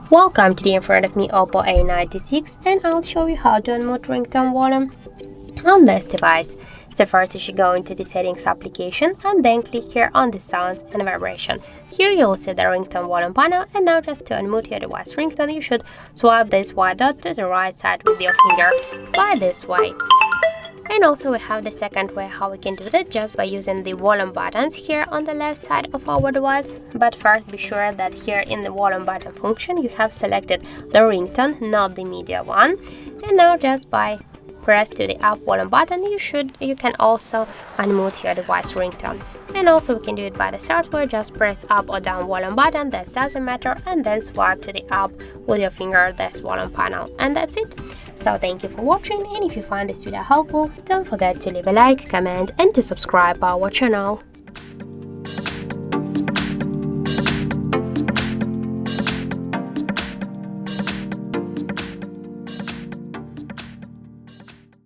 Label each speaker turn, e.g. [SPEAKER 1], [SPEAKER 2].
[SPEAKER 1] Welcome to the in front of me OPPO A96, and I'll show you how to unmute ringtone volume on this device. So first you should go into the settings application and then click here on the sounds and vibration. Here you'll see the ringtone volume panel, and now just to unmute your device ringtone you should swipe this white dot to the right side with your finger by this way. And also we have the second way how we can do that, just by using the volume buttons here on the left side of our device. But first be sure that here in the volume button function you have selected the ringtone, not the media one. And now just by press to the up volume button you can also unmute your device ringtone. And also we can do it by the third way, just press up or down volume button, that doesn't matter, and then swipe to the up with your finger this volume panel, and that's it. So thank you for watching, and if you find this video helpful, don't forget to leave a like, comment and to subscribe our channel.